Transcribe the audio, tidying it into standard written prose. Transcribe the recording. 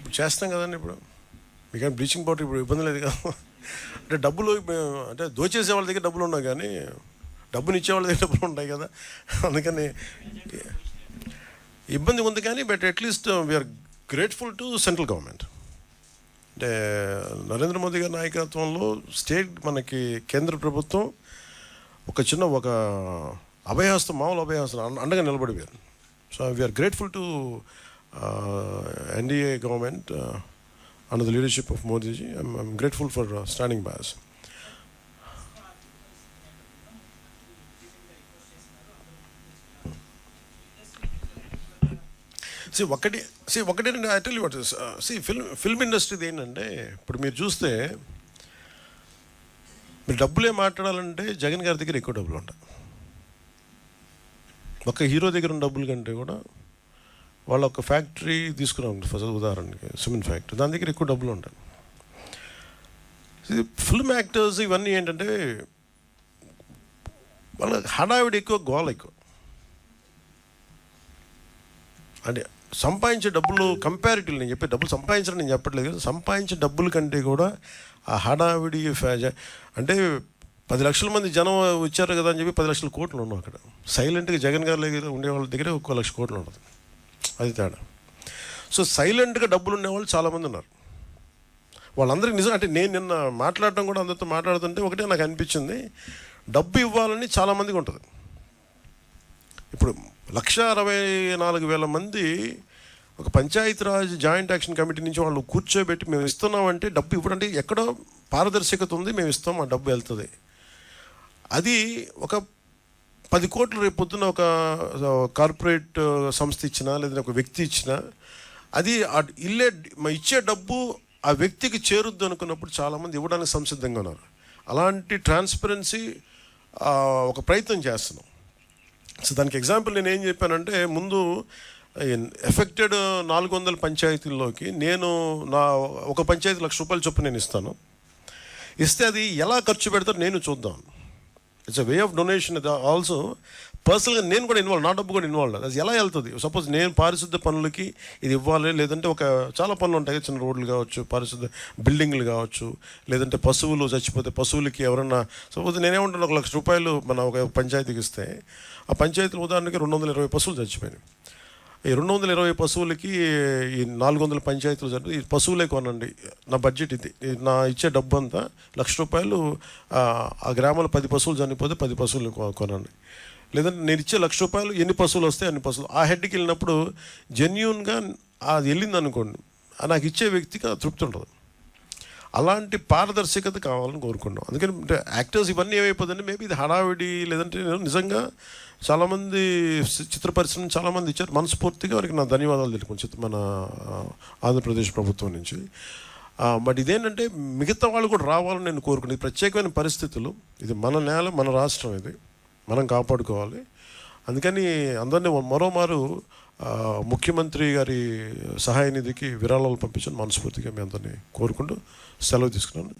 ఇప్పుడు చేస్తాం కదండి. ఇప్పుడు మీకేం బ్లీచింగ్ పౌడర్ ఇప్పుడు ఇబ్బంది లేదు కదా. అంటే డబ్బులు అంటే దోచేసే వాళ్ళ దగ్గర డబ్బులు ఉన్నాయి, కానీ డబ్బునిచ్చే వాళ్ళ దగ్గర డబ్బులు ఉంటాయి కదా. అందుకని ఇబ్బంది ఉంది, కానీ but at least we are grateful to central government. అంటే నరేంద్ర మోదీ గారి నాయకత్వంలో మనకి కేంద్ర ప్రభుత్వం ఒక అభయహస్తం, మామూలు అభయహస్తం అండగా నిలబడిపోయారు. So we are grateful to NDA government under the leadership of Modi ji. I'm grateful for standing by us. ఒకటి I tell you what is, film industry ఏంటంటే, ఇప్పుడు మీరు చూస్తే మీరు డబ్బులే మాట్లాడాలంటే జగన్ గారి దగ్గర ఎక్కువ డబ్బులు ఉంటాయి. ఒక హీరో దగ్గర ఉన్న డబ్బుల కంటే కూడా వాళ్ళ ఒక ఫ్యాక్టరీ తీసుకున్నాం ఫస్ట్ ఉదాహరణకి, సిమెంట్ ఫ్యాక్టరీ, దాని దగ్గర ఎక్కువ డబ్బులు ఉంటాయి. ఫిల్మ్ యాక్టర్స్ ఇవన్నీ ఏంటంటే వాళ్ళ హడావిడి ఎక్కువ, గోల ఎక్కువ. అంటే సంపాదించే డబ్బులు కంపారిటివ్లీ, నేను చెప్పే డబ్బులు సంపాదించడం నేను చెప్పట్లేదు కదా, సంపాదించే డబ్బుల కంటే కూడా ఆ హడావిడి అంటే 10 లక్షల మంది జనం వచ్చారు కదా అని చెప్పి 10 లక్షల కోట్లు ఉన్నాం అక్కడ. సైలెంట్గా జగన్ గారి దగ్గర ఉండే వాళ్ళ దగ్గర 1 లక్ష కోట్లు ఉండదు, అది తేడా. సో సైలెంట్గా డబ్బులు ఉండేవాళ్ళు చాలామంది ఉన్నారు. వాళ్ళందరికీ నిజం అంటే నేను నిన్న మాట్లాడటం కూడా అందరితో మాట్లాడుతుంటే ఒకటే నాకు అనిపించింది, డబ్బు ఇవ్వాలని చాలామందికి ఉంటుంది. ఇప్పుడు 1,64,000 మంది ఒక పంచాయతీరాజ్ జాయింట్ యాక్షన్ కమిటీ నుంచి వాళ్ళు కూర్చోబెట్టి మేము ఇస్తున్నామంటే డబ్బు ఇవ్వడంటే ఎక్కడో పారదర్శకత ఉంది, మేము ఇస్తాం, ఆ డబ్బు వెళ్తుంది. అది ఒక 10 కోట్లు రేపు పొద్దున్న ఒక కార్పొరేట్ సంస్థ ఇచ్చినా లేదంటే ఒక వ్యక్తి ఇచ్చినా అది ఇచ్చే డబ్బు ఆ వ్యక్తికి చేరుద్దు అనుకున్నప్పుడు చాలామంది ఇవ్వడానికి సంసిద్ధంగా ఉన్నారు. అలాంటి ట్రాన్స్పరెన్సీ ఒక ప్రయత్నం చేస్తున్నాం. సో దానికి ఎగ్జాంపుల్ నేను ఏం చెప్పానంటే, ముందు ఎఫెక్టెడ్ 400 పంచాయతీల్లోకి నేను ఒక పంచాయతీ ₹1,00,000 చొప్పున నేను ఇస్తే అది ఎలా ఖర్చు పెడతారో నేను చూద్దాం. It's a way of donation. Also పర్సనల్గా నేను కూడా ఇన్వాల్వ్, నా డబ్బు కూడా ఇన్వాల్వ్. అది ఎలా వెళ్తుంది? సపోజ్ నేను పారిశుద్ధ్య పనులకి ఇది ఇవ్వాలి, లేదంటే చాలా పనులు ఉంటాయి, చిన్న రోడ్లు కావచ్చు, పారిశుద్ధ్య బిల్డింగ్లు కావచ్చు, లేదంటే పశువులు చచ్చిపోతే పశువులకి ఎవరన్నా, సపోజ్ నేనేమంటాను ₹1,00,000 మన ఒక పంచాయతీకి ఇస్తే, ఆ పంచాయతీలు ఉదాహరణకి 220 పశువులు చచ్చిపోయినాయి. ఈ 220 పశువులకి ఈ 400 పంచాయతీలు జరిపి ఈ పశువులే కొనండి, నా బడ్జెట్ ఇది, నా ఇచ్చే డబ్బు అంతా ₹1,00,000, ఆ గ్రామంలో 10 పశువులు చనిపోతే 10 పశువులు కొనండి. లేదంటే నేను ఇచ్చే ₹1,00,000 ఎన్ని పశువులు వస్తే అన్ని పశువులు. ఆ హెడ్కి వెళ్ళినప్పుడు జెన్యూన్గా అది వెళ్ళింది అనుకోండి, నాకు ఇచ్చే వ్యక్తికి తృప్తి ఉంటుంది. అలాంటి పారదర్శకత కావాలని కోరుకున్నాం. అందుకని యాక్టర్స్ ఇవన్నీ ఏమైపోతుందంటే, మేబీ ఇది హడావిడి, లేదంటే నిజంగా చాలామంది చిత్ర పరిశ్రమ చాలామంది ఇచ్చారు. మనస్ఫూర్తిగా వారికి నా ధన్యవాదాలు తెలుపుకుంటాను మన ఆంధ్రప్రదేశ్ ప్రభుత్వం నుంచి. బట్ ఇదేంటంటే మిగతా వాళ్ళు కూడా రావాలని నేను కోరుకున్నాను. ప్రత్యేకమైన పరిస్థితులు, ఇది మన నేల, మన రాష్ట్రం, ఇది మనం కాపాడుకోవాలి. అందుకని అందరినీ మరోమారు ముఖ్యమంత్రి గారి సహాయ నిధికి విరాళాలు పంపించని మనస్ఫూర్తిగా మీ అందరినీ కోరుకుంటూ సెలవు తీసుకున్నాను.